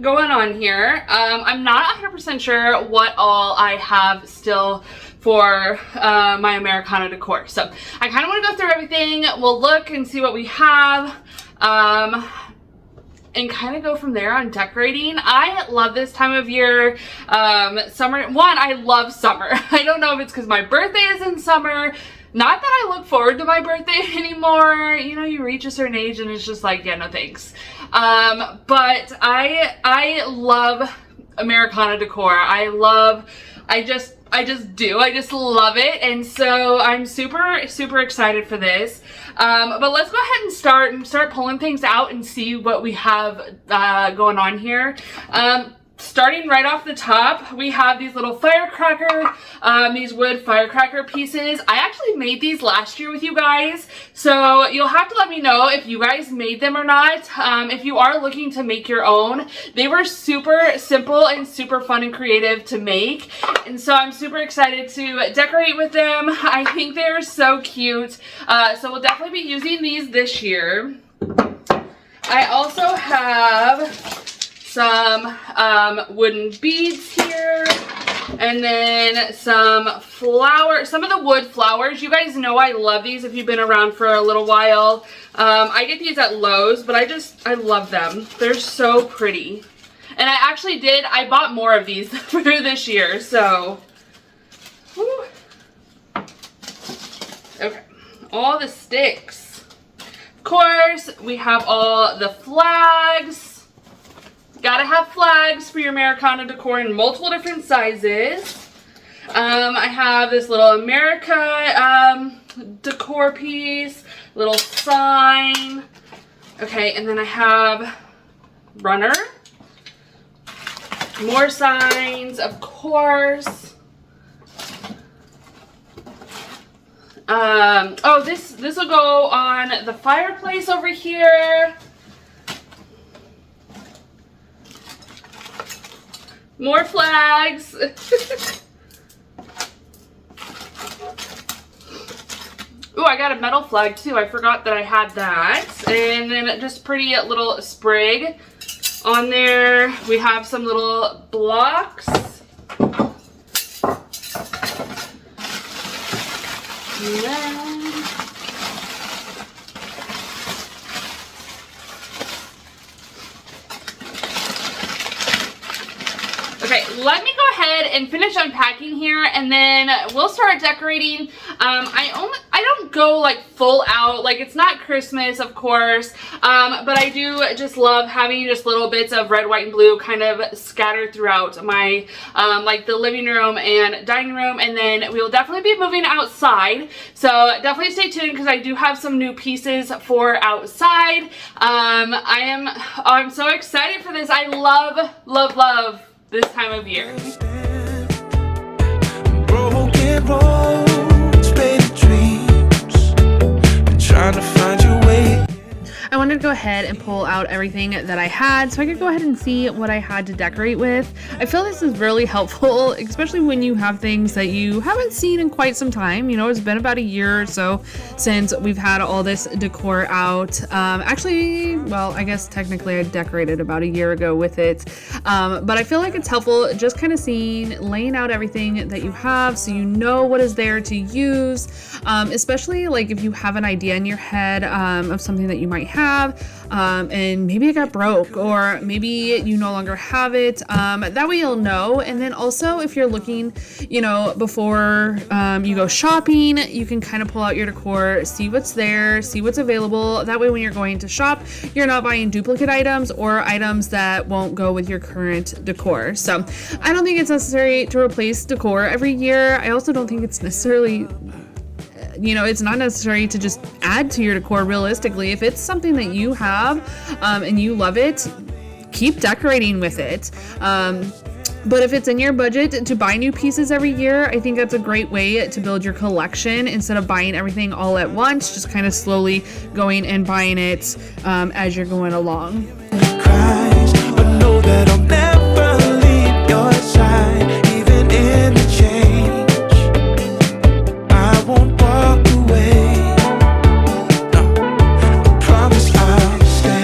going on here. I'm not 100% sure what all I have still for my Americana Decor. So I kind of want to go through everything. We'll look and see what we have. And kind of go from there on decorating. I love this time of year. Summer, I love summer. I don't know if it's because my birthday is in summer. Not that I look forward to my birthday anymore. You know, you reach a certain age and it's just like, yeah, no thanks. But I love Americana Decor. I just love it. And so I'm super excited for this. But let's go ahead and start pulling things out and see what we have going on here. Starting right off the top, we have these little firecracker, these wood firecracker pieces. I actually made these last year with you guys, so you'll have to let me know if you guys made them or not. If you are looking to make your own, they were super simple and super fun and creative to make, and so I'm super excited to decorate with them. I think they're so cute, so we'll definitely be using these this year. I also have some wooden beads here, and then some flowers, some of the wood flowers. You guys know I love these if you've been around for a little while. I get these at Lowe's, but I love them. They're so pretty. And I bought more of these for this year, so. Whew. Okay, all the sticks. Of course, we have all the flags. Gotta have flags for your Americana Decor in multiple different sizes. I have this little America decor piece, little sign. Okay, and then I have runner. More signs, of course. Oh, this will go on the fireplace over here. More flags. Ooh, I got a metal flag too. I forgot that I had that. And then just pretty little sprig on there. We have some little blocks. And then okay, let me go ahead and finish unpacking here, and then we'll start decorating. I don't go like full out, like it's not Christmas, of course, but I do just love having just little bits of red, white, and blue kind of scattered throughout my like the living room and dining room, and then we'll definitely be moving outside. So definitely stay tuned because I do have some new pieces for outside. I'm so excited for this. I love this time of year. Broken roads, faded dreams, trying to find your way. I wanted to go ahead and pull out everything that I had so I could go ahead and see what I had to decorate with. I feel this is really helpful, especially when you have things that you haven't seen in quite some time. You know, it's been about a year or so since we've had all this decor out. Actually, well, I guess technically I decorated about a year ago with it. But I feel like it's helpful just kind of laying out everything that you have so you know what is there to use, especially like if you have an idea in your head of something that you might have, and maybe it got broke, or maybe you no longer have it. That way you'll know. And then also if you're looking, you know, before you go shopping, you can kind of pull out your decor, see what's there, see what's available. That way when you're going to shop, you're not buying duplicate items or items that won't go with your current decor. So I don't think it's necessary to replace decor every year. I also don't think it's necessarily, you know, it's not necessary to just add to your decor realistically. If it's something that you have and you love it, keep decorating with it. But if it's in your budget to buy new pieces every year, I think that's a great way to build your collection instead of buying everything all at once, just kind of slowly going and buying it as you're going along. But know that I'll never leave your side, even in the change. I won't walk away. No, I promise I'll stay.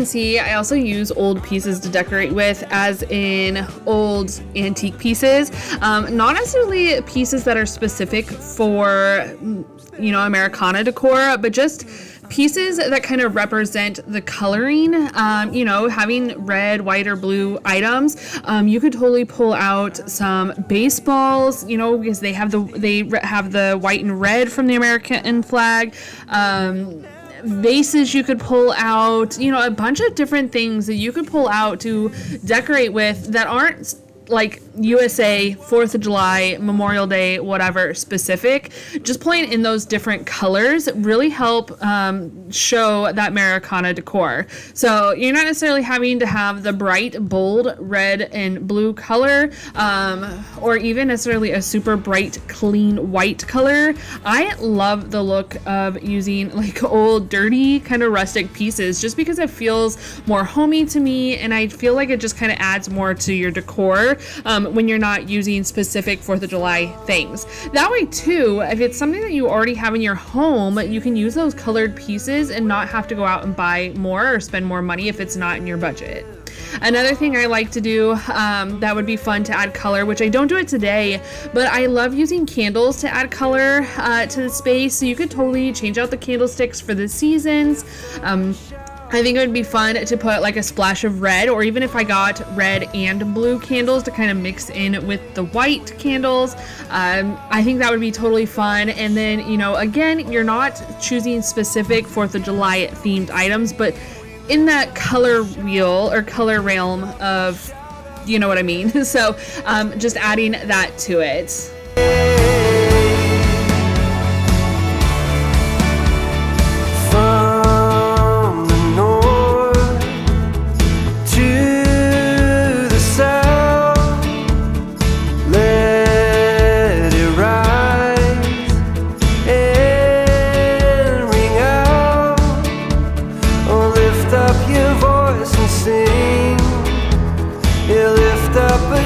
see, I also use old pieces to decorate with, as in old antique pieces. Not necessarily pieces that are specific for, you know, Americana Decor, but just pieces that kind of represent the coloring. You know, having red, white, or blue items. You could totally pull out some baseballs, you know, because they have the white and red from the American flag. Vases you could pull out, you know, a bunch of different things that you could pull out to decorate with that aren't like USA, 4th of July, Memorial Day, whatever specific. Just playing in those different colors really help show that Americana decor. So you're not necessarily having to have the bright, bold red and blue color, or even necessarily a super bright, clean white color. I love the look of using like old, dirty, kind of rustic pieces, just because it feels more homey to me, and I feel like it just kind of adds more to your decor when you're not using specific 4th of July things. That way too, if it's something that you already have in your home, you can use those colored pieces and not have to go out and buy more or spend more money if it's not in your budget. Another thing I like to do that would be fun to add color, which I don't do it today, but I love using candles to add color to the space. So you could totally change out the candlesticks for the seasons. I think it would be fun to put like a splash of red, or even if I got red and blue candles to kind of mix in with the white candles. I think that would be totally fun. And then, you know, again, you're not choosing specific 4th of July themed items, but in that color wheel or color realm of, you know what I mean? So just adding that to it.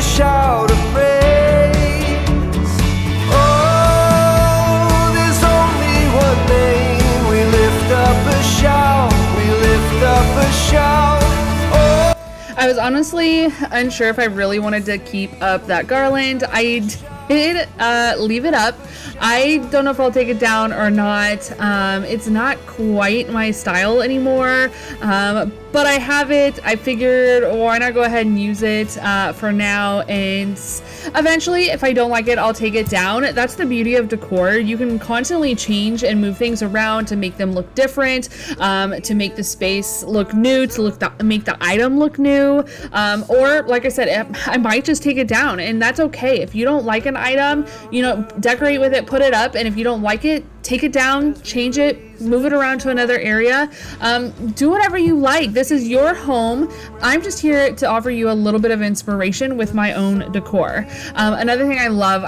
Shout of praise. Oh, there's only one name. We lift up a shout. We lift up a shout. Oh. I was honestly unsure if I really wanted to keep up that garland. I did leave it up. I don't know if I'll take it down or not. It's not quite my style anymore, but I have it. I figured, why not go ahead and use it for now, and eventually if I don't like it, I'll take it down. That's the beauty of decor. You can constantly change and move things around to make them look different, to make the space look new, to make the item look new, or like I said, I might just take it down, and that's okay. If you don't like an item, you know, decorate with it, put it up, and if you don't like it, take it down, change it, move it around to another area. Do whatever you like. This is your home. I'm just here to offer you a little bit of inspiration with my own decor. Another thing I love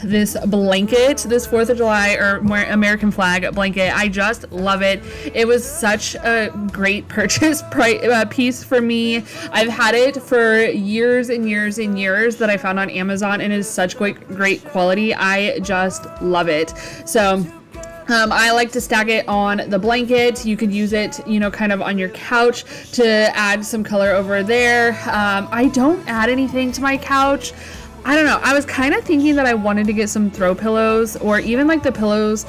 this blanket, this 4th of July or American flag blanket. I just love it. It was such a great purchase piece for me. I've had it for years and years and years that I found on Amazon, and it is such great quality. I just love it. So I like to stack it on the blanket. You could use it, you know, kind of on your couch to add some color over there. I don't add anything to my couch. I don't know. I was kind of thinking that I wanted to get some throw pillows, or even like the pillows.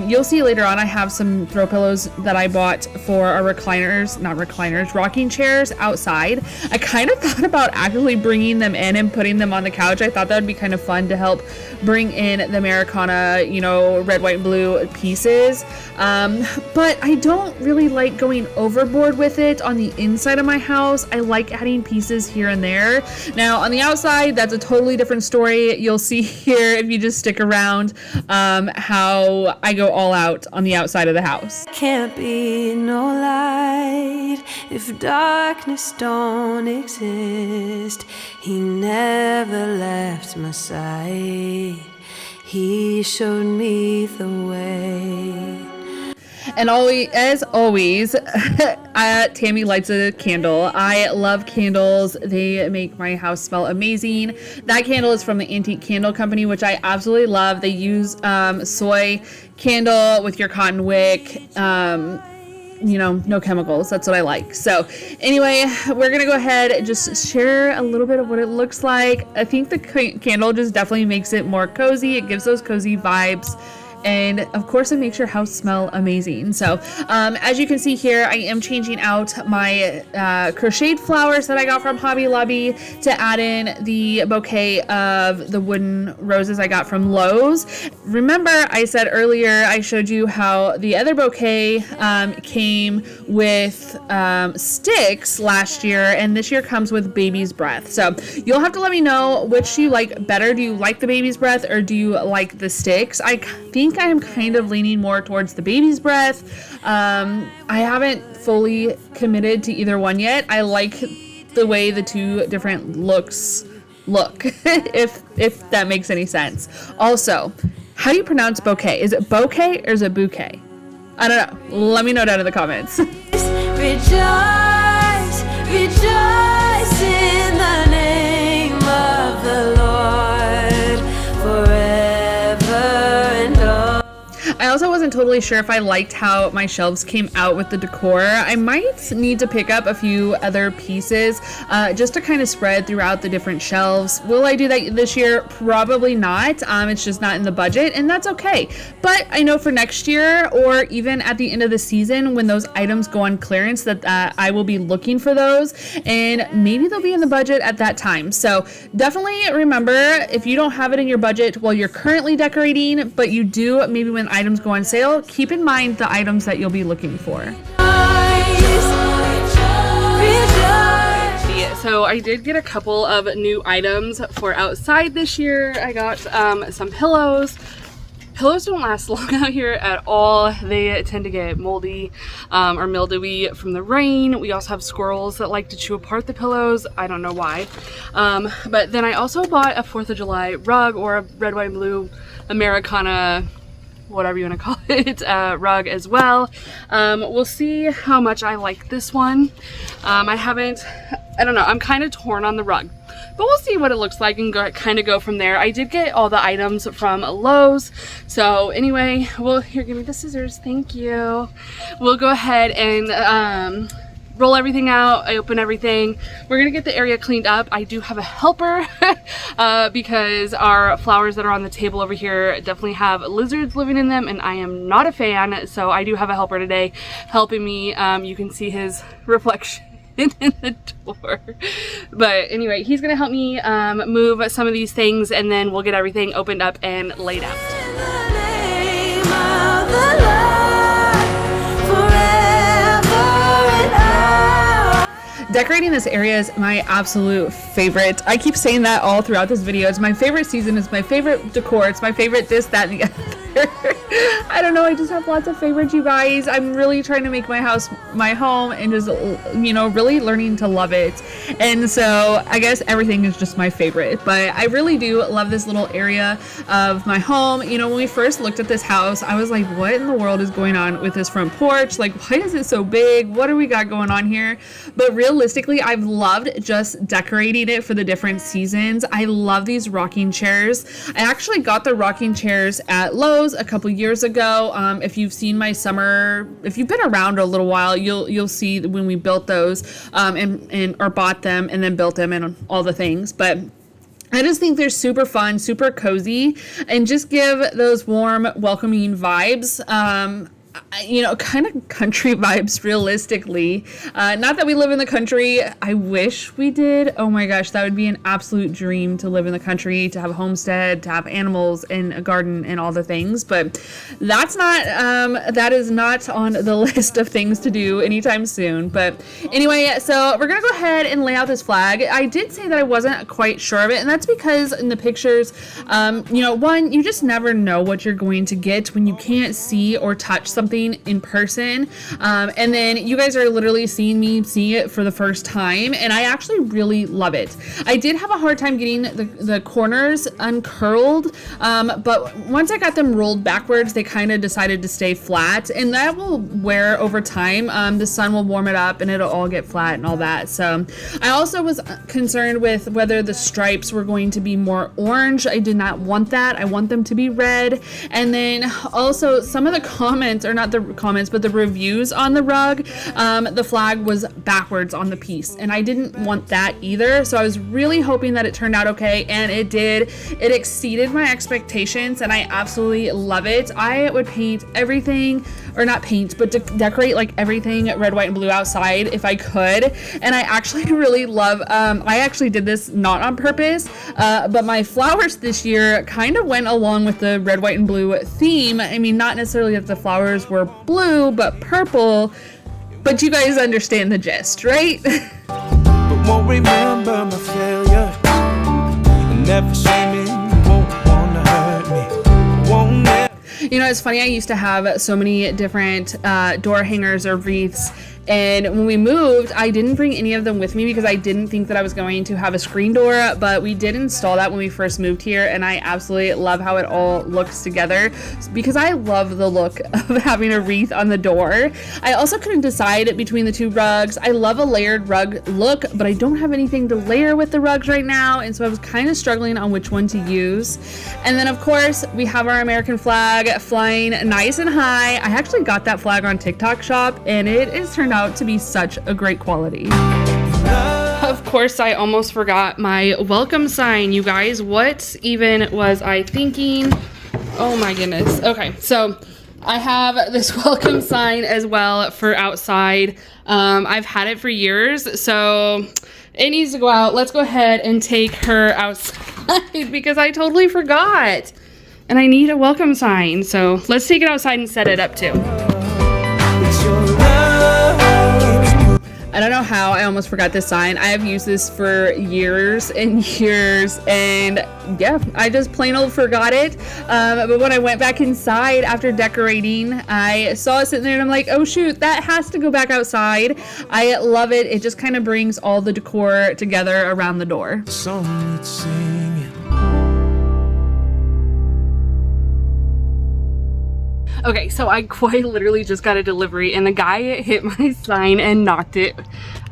You'll see later on I have some throw pillows that I bought for our rocking chairs outside. I kind of thought about actually bringing them in and putting them on the couch. I thought that would be kind of fun to help bring in the Americana, you know, red, white, and blue pieces. But I don't really like going overboard with it on the inside of my house. I like adding pieces here and there. Now on the outside, that's a totally different story. You'll see here, if you just stick around, how I go all out on the outside of the house. Can't be no light if darkness don't exist. He never left my side. He showed me the way. And as always, Tammy lights a candle. I love candles. They make my house smell amazing. That candle is from the Antique Candle Company, which I absolutely love. They use soy candle with your cotton wick. you know, no chemicals. That's what I like. So anyway, we're gonna go ahead and just share a little bit of what it looks like. I think the candle just definitely makes it more cozy. It gives those cozy vibes. And of course, it makes your house smell amazing. So as you can see here, I am changing out my crocheted flowers that I got from Hobby Lobby to add in the bouquet of the wooden roses I got from Lowe's. Remember, I said earlier, I showed you how the other bouquet came with sticks last year, and this year comes with baby's breath. So you'll have to let me know which you like better. Do you like the baby's breath or do you like the sticks? I think I am kind of leaning more towards the baby's breath. I haven't fully committed to either one yet. I like the way the two different looks look, if that makes any sense. Also, how do you pronounce bouquet? Is it bouquet or is it bouquet? I don't know. Let me know down in the comments. Rejoice, rejoice in the name of the Lord forever and all. I also wasn't totally sure if I liked how my shelves came out with the decor. I might need to pick up a few other pieces just to kind of spread throughout the different shelves. Will I do that this year? Probably not. It's just not in the budget, and that's okay. But I know for next year, or even at the end of the season when those items go on clearance, that I will be looking for those, and maybe they'll be in the budget at that time. So definitely remember, if you don't have it in your budget while you're currently decorating, but you do maybe when items go on sale, keep in mind the items that you'll be looking for. So I did get a couple of new items for outside this year. I got some pillows. Pillows don't last long out here at all. They tend to get moldy or mildewy from the rain. We also have squirrels that like to chew apart the pillows. I don't know why. But then I also bought a 4th of July rug, or a red, white, and blue Americana, whatever you want to call it, rug as well. We'll see how much I like this one. I don't know, I'm kind of torn on the rug, but we'll see what it looks like and kind of go from there. I did get all the items from Lowe's. So anyway, here, give me the scissors, thank you. We'll go ahead and roll everything out. I open everything. We're gonna get the area cleaned up. I do have a helper because our flowers that are on the table over here definitely have lizards living in them, and I am not a fan. So I do have a helper today helping me. You can see his reflection in the door. But anyway, he's gonna help me move some of these things, and then we'll get everything opened up and laid out. In the name of the Lord forever and all. Decorating this area is my absolute favorite. I keep saying that all throughout this video. It's my favorite season. It's my favorite decor. It's my favorite this, that, and the other. I don't know. I just have lots of favorites, you guys. I'm really trying to make my house my home and just, you know, really learning to love it. And so I guess everything is just my favorite. But I really do love this little area of my home. You know, when we first looked at this house, I was like, what in the world is going on with this front porch? Like, why is it so big? What do we got going on here? But realistically, I've loved just decorating it for the different seasons. I love these rocking chairs. I actually got the rocking chairs at Lowe's a couple years ago. If you've seen my summer, if you've been around a little while, you'll see when we built those or bought them and then built them and all the things. But I just think they're super fun, super cozy, and just give those warm, welcoming vibes. You know, kind of country vibes realistically. Not that we live in the country. I wish we did. Oh my gosh, that would be an absolute dream to live in the country, to have a homestead, to have animals and a garden and all the things. But that is not on the list of things to do anytime soon. But anyway, so we're gonna go ahead and lay out this flag. I did say that I wasn't quite sure of it, and that's because in the pictures, you know, one, you just never know what you're going to get when you can't see or touch something in person, and then you guys are literally seeing me see it for the first time, and I actually really love it. I did have a hard time getting the corners uncurled, but once I got them rolled backwards, they kind of decided to stay flat, and that will wear over time. The sun will warm it up and it'll all get flat and all that. So I also was concerned with whether the stripes were going to be more orange. I did not want that. I want them to be red. And then also some of the comments, or not the comments, but the reviews on the rug, the flag was backwards on the piece, and I didn't want that either. So I was really hoping that it turned out okay, and it did. It exceeded my expectations, and I absolutely love it. I would paint everything, or not paint, but decorate like everything red, white, and blue outside if I could. And I actually really love, I actually did this not on purpose, but my flowers this year kind of went along with the red, white, and blue theme. I mean, not necessarily that the flowers were blue, but purple, but you guys understand the gist, right? But won't remember my failure. Never see me, won't wanna hurt me. Won't never. You know, it's funny, I used to have so many different door hangers or wreaths, and when we moved, I didn't bring any of them with me because I didn't think that I was going to have a screen door, but we did install that when we first moved here, and I absolutely love how it all looks together because I love the look of having a wreath on the door. I also couldn't decide between the two rugs. I love a layered rug look, but I don't have anything to layer with the rugs right now, and so I was kind of struggling on which one to use. And then of course, we have our American flag flying nice and high. I actually got that flag on TikTok Shop, and it is turned out to be such a great quality. Of course, I almost forgot my welcome sign, you guys. What even was I thinking? Oh my goodness. Okay, so I have this welcome sign as well for outside. I've had it for years, so it needs to go out. Let's go ahead and take her outside because I totally forgot. And I need a welcome sign, so let's take it outside and set it up too. I don't know how I almost forgot this sign. I have used this for years and years, and yeah, I just plain old forgot it. But when I went back inside after decorating, I saw it sitting there and I'm like, oh shoot, that has to go back outside. I love it. It just kind of brings all the decor together around the door. Song it's singing. Okay, so I quite literally just got a delivery, and the guy hit my sign and knocked it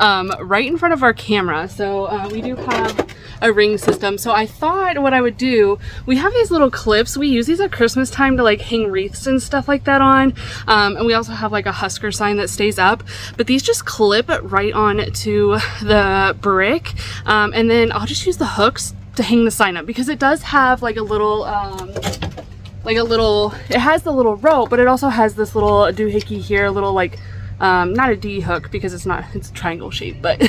right in front of our camera. So we do have a ring system. So I thought what I would do, we have these little clips. We use these at Christmas time to like hang wreaths and stuff like that on. And we also have like a Husker sign that stays up, but these just clip right on to the brick. And then I'll just use the hooks to hang the sign up because it does have like a little, it has the little rope, but it also has this little doohickey here, a little like, not a D hook because it's a triangle shape, but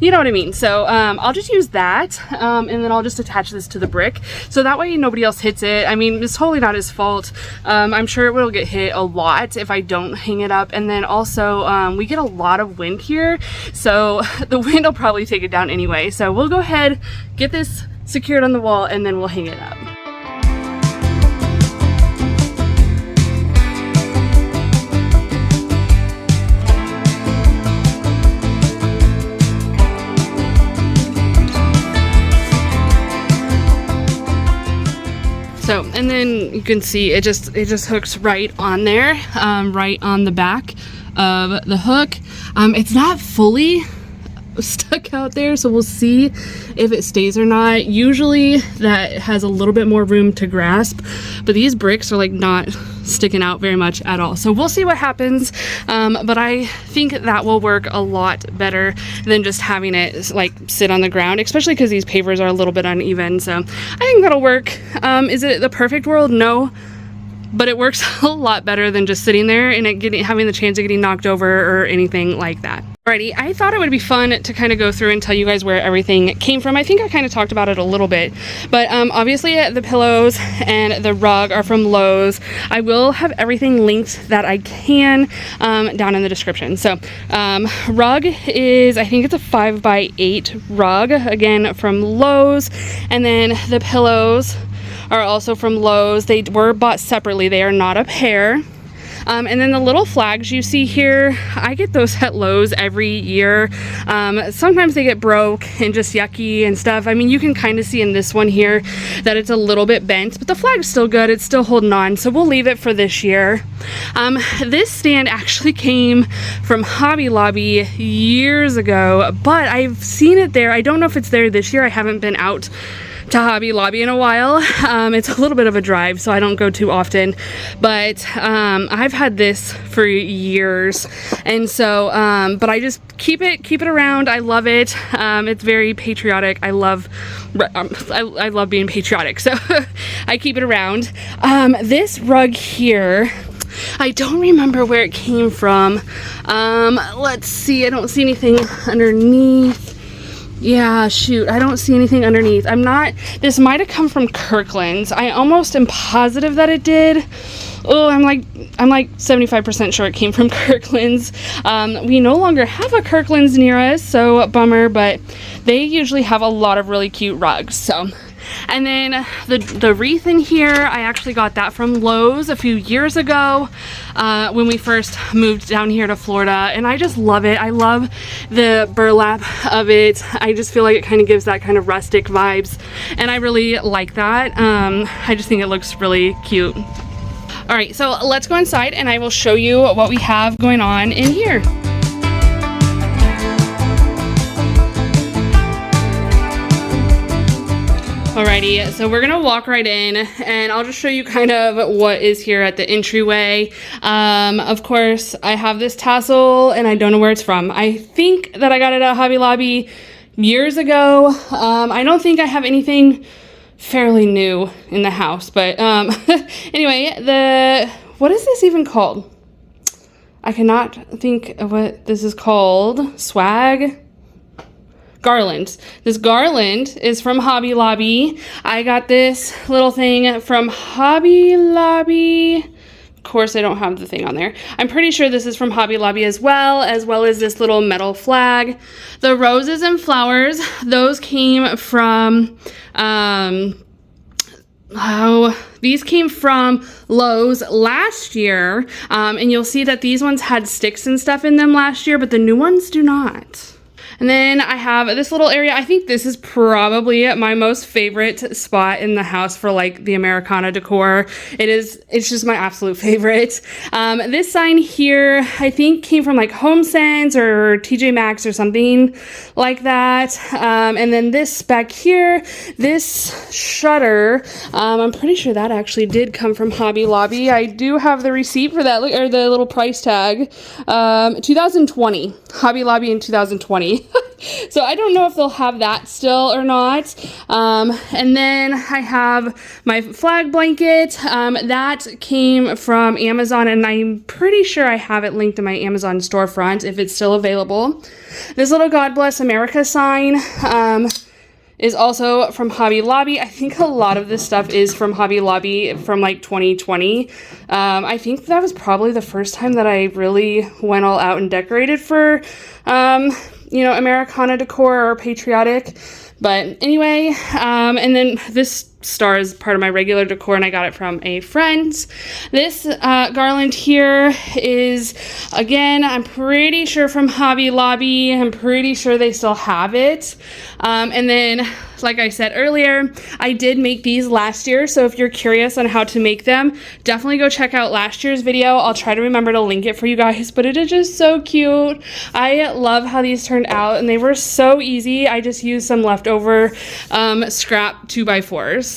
you know what I mean. So I'll just use that, and then I'll just attach this to the brick. So that way nobody else hits it. I mean, it's totally not his fault. I'm sure it will get hit a lot if I don't hang it up. And then also, we get a lot of wind here, so the wind will probably take it down anyway. So we'll go ahead, get this secured on the wall, and then we'll hang it up. So, and then you can see it just hooks right on there, right on the back of the hook. It's not fully stuck out there, so we'll see if it stays or not. Usually that has a little bit more room to grasp, but these bricks are like not sticking out very much at all. So we'll see what happens, but I think that will work a lot better than just having it like sit on the ground, especially because these pavers are a little bit uneven. So I think that'll work. Is it the perfect world? No, but it works a lot better than just sitting there and having the chance of getting knocked over or anything like that. Alrighty, I thought it would be fun to kind of go through and tell you guys where everything came from. I think I kind of talked about it a little bit, but obviously the pillows and the rug are from Lowe's. I will have everything linked that I can down in the description. So rug is, I think it's a 5x8 rug, again from Lowe's, and then the pillows are also from Lowe's. They were bought separately. They are not a pair. And then the little flags you see here, I get those at Lowe's every year. Sometimes they get broke and just yucky and stuff. I mean, you can kind of see in this one here that it's a little bit bent, but the flag's still good. It's still holding on, so we'll leave it for this year. This stand actually came from Hobby Lobby years ago, but I've seen it there. I don't know if it's there this year. I haven't been out to Hobby Lobby in a while. It's a little bit of a drive, so I don't go too often, but I've had this for years, and so but I just keep it around. I love it. It's very patriotic. I love being patriotic, so I keep it around. This rug here, I don't remember where it came from. Let's see, I don't see anything underneath. Yeah, shoot, I don't see anything underneath. This might have come from Kirkland's. I almost am positive that it did. Oh, I'm like 75% sure it came from Kirkland's. We no longer have a Kirkland's near us, so bummer, but they usually have a lot of really cute rugs. So, and then the wreath in here, I actually got that from Lowe's a few years ago when we first moved down here to Florida, and I just love it. I love the burlap of it. I just feel like it kind of gives that kind of rustic vibes, and I really like that. I just think it looks really cute. All right, so let's go inside and I will show you what we have going on in here. Alrighty, so we're gonna walk right in and I'll just show you kind of what is here at the entryway. Of course, I have this tassel and I don't know where it's from. I think that I got it at Hobby Lobby years ago. I don't think I have anything fairly new in the house, but anyway, what is this even called? I cannot think of what this is called. Swag? Garland. This garland is from Hobby Lobby. I got this little thing from Hobby Lobby. Of course, I don't have the thing on there. I'm pretty sure this is from Hobby Lobby as well as this little metal flag. The roses and flowers, those came from these came from Lowe's last year, and you'll see that these ones had sticks and stuff in them last year, but the new ones do not. And then I have this little area. I think this is probably my most favorite spot in the house for like the Americana Decor. It's just my absolute favorite. This sign here, I think came from like HomeSense or TJ Maxx or something like that. And then this back here, this shutter, I'm pretty sure that actually did come from Hobby Lobby. I do have the receipt for that, or the little price tag. 2020, Hobby Lobby in 2020. So I don't know if they'll have that still or not. And then I have my flag blanket. That came from Amazon, and I'm pretty sure I have it linked in my Amazon storefront if it's still available. This little God Bless America sign is also from Hobby Lobby. I think a lot of this stuff is from Hobby Lobby from like 2020. I think that was probably the first time that I really went all out and decorated for Americana Decor or patriotic. But anyway, and then this star is part of my regular decor, and I got it from a friend. This garland here is, again, I'm pretty sure from Hobby Lobby. I'm pretty sure they still have it. And then, like I said earlier, I did make these last year, so if you're curious on how to make them, definitely go check out last year's video. I'll try to remember to link it for you guys, but it is just so cute. I love how these turned out, and they were so easy. I just used some leftover scrap 2x4s.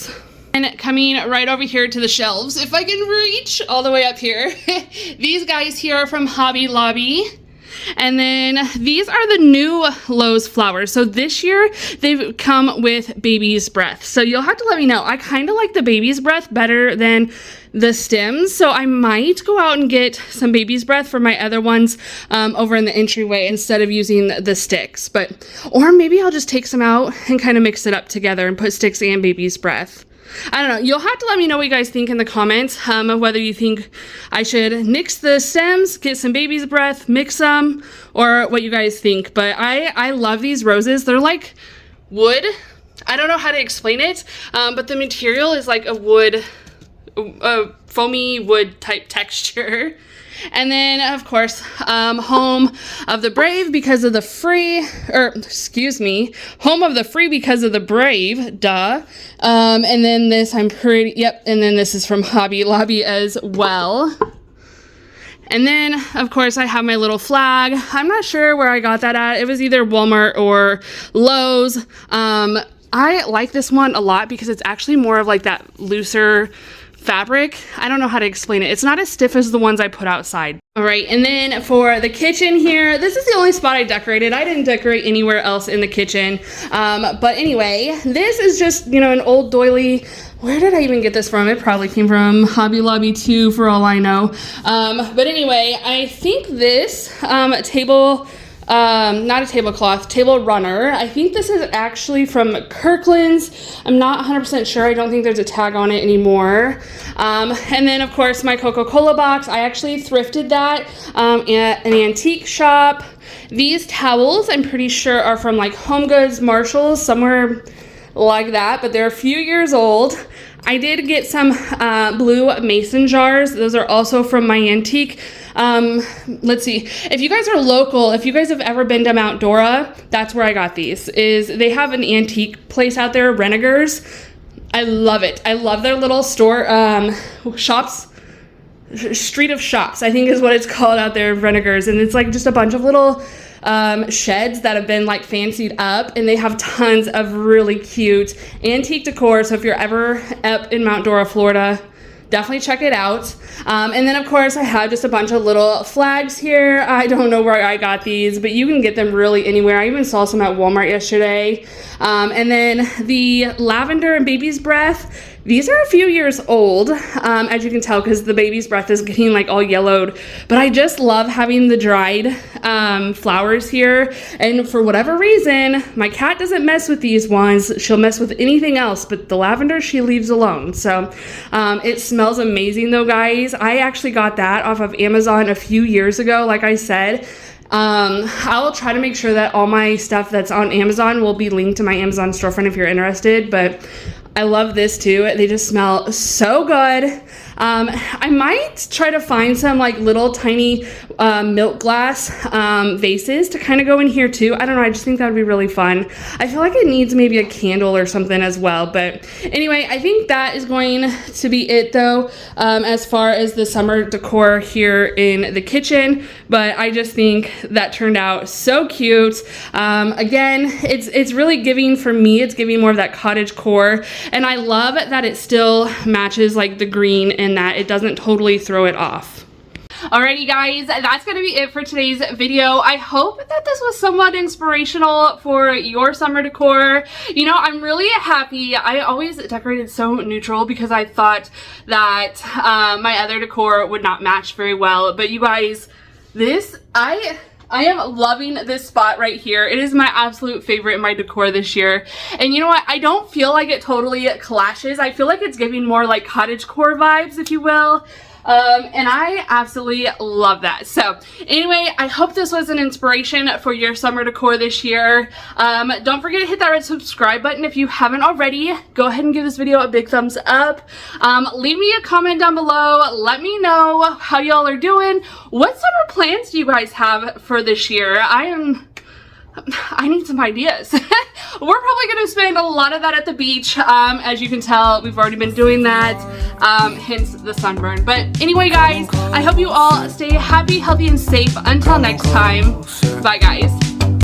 And coming right over here to the shelves, if I can reach all the way up here, these guys here are from Hobby Lobby. And then these are the new Lowe's flowers. So this year they've come with baby's breath. So you'll have to let me know. I kind of like the baby's breath better than the stems. So I might go out and get some baby's breath for my other ones over in the entryway instead of using the sticks. Or maybe I'll just take some out and kind of mix it up together and put sticks and baby's breath. I don't know. You'll have to let me know what you guys think in the comments of whether you think I should nix the stems, get some baby's breath, mix them, or what you guys think. But I love these roses. They're like wood. I don't know how to explain it, but the material is like a foamy wood type texture. And then, of course, home of the brave because of the free, home of the free because of the brave, duh. And then this, and then this is from Hobby Lobby as well. And then, of course, I have my little flag. I'm not sure where I got that at. It was either Walmart or Lowe's. I like this one a lot because it's actually more of like that looser fabric. I don't know how to explain it. It's not as stiff as the ones I put outside. All right, and then for the kitchen here, this is the only spot I decorated. I didn't decorate anywhere else in the kitchen. But anyway, this is just, you know, an old doily. Where did I even get this from? It probably came from Hobby Lobby too, for all I know. But anyway, I think this table, not a tablecloth, table runner. I think this is actually from Kirkland's. I'm not 100% sure. I don't think there's a tag on it anymore. And then of course my Coca-Cola box. I actually thrifted that at an antique shop. These towels I'm pretty sure are from like Home Goods, Marshalls, somewhere like that, but they're a few years old. I did get some blue mason jars. Those are also from my antique. Let's see, if you guys are local, if you guys have ever been to Mount Dora, that's where I got these. They have an antique place out there, Renegers. I love it. I love their little store, shops, street of shops, I think is what it's called out there, Renegers. And it's like just a bunch of little sheds that have been like fancied up, and they have tons of really cute antique decor. So if you're ever up in Mount Dora, Florida, definitely check it out. And then of course I have just a bunch of little flags here. I don't know where I got these, but you can get them really anywhere. I even saw some at Walmart yesterday. And then the lavender and baby's breath. These are a few years old, as you can tell, because the baby's breath is getting like all yellowed. But I just love having the dried flowers here. And for whatever reason, my cat doesn't mess with these ones. She'll mess with anything else, but the lavender she leaves alone. So it smells amazing though, guys. I actually got that off of Amazon a few years ago, like I said. I'll try to make sure that all my stuff that's on Amazon will be linked to my Amazon storefront if you're interested, but I love this too. They just smell so good. I might try to find some like little tiny milk glass vases to kind of go in here too. I don't know, I just think that would be really fun. I feel like it needs maybe a candle or something as well. But anyway, I think that is going to be it though, as far as the summer decor here in the kitchen. But I just think that turned out so cute. Again, it's really giving, for me, it's giving more of that cottage core. And I love that it still matches like the green and that it doesn't totally throw it off. Alrighty guys, that's going to be it for today's video. I hope that this was somewhat inspirational for your summer decor. You know, I'm really happy. I always decorated so neutral because I thought that my other decor would not match very well. But you guys, I am loving this spot right here. It is my absolute favorite in my decor this year. And you know what? I don't feel like it totally clashes. I feel like it's giving more like cottagecore vibes, if you will. And I absolutely love that. So anyway, I hope this was an inspiration for your summer decor this year. Don't forget to hit that red subscribe button if you haven't already. Go ahead and give this video a big thumbs up. Leave me a comment down below. Let me know how y'all are doing. What summer plans do you guys have for this year? I need some ideas. We're probably going to spend a lot of that at the beach. As you can tell, we've already been doing that, hence the sunburn. But anyway, guys, I hope you all stay happy, healthy, and safe. Until next time, bye, guys.